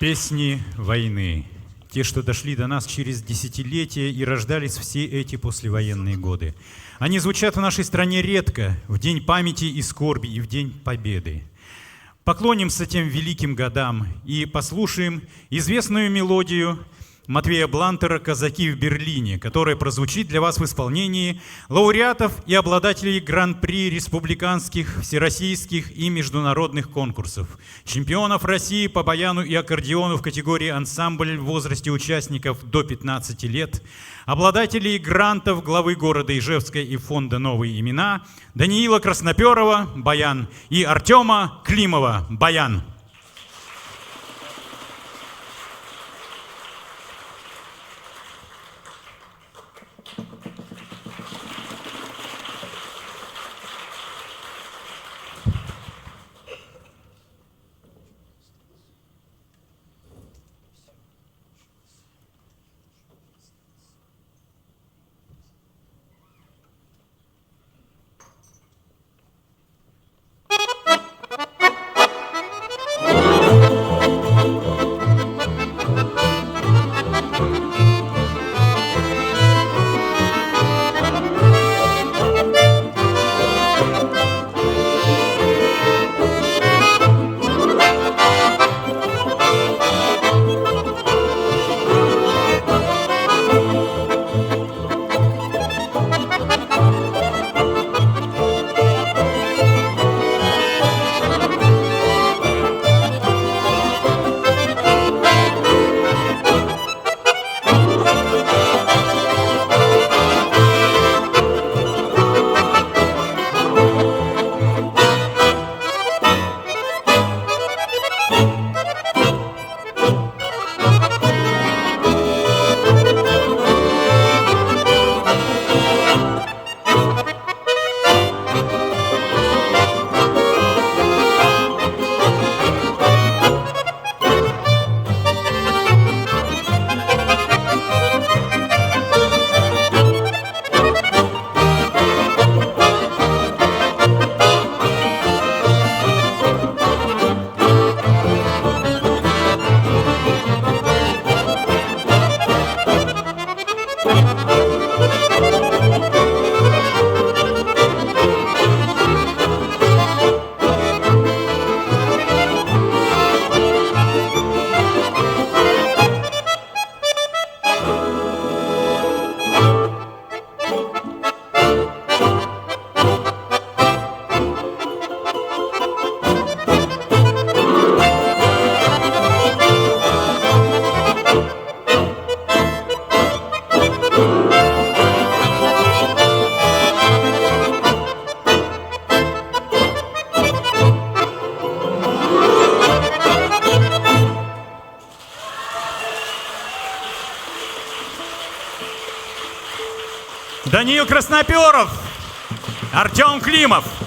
Песни войны. Те, что дошли до нас через десятилетия и рождались все эти послевоенные годы. Они звучат в нашей стране редко, в день памяти и скорби, и в день победы. Поклонимся тем великим годам и послушаем известную мелодию Матвея Блантера «Казаки в Берлине», которая прозвучит для вас в исполнении лауреатов и обладателей гран-при республиканских, всероссийских и международных конкурсов, чемпионов России по баяну и аккордеону в категории ансамбль в возрасте участников до 15 лет, обладателей грантов главы города Ижевска и фонда «Новые имена» Даниила Красноперова «Баян» и Артема Климова «Баян». Даниил Красноперов, Артем Климов.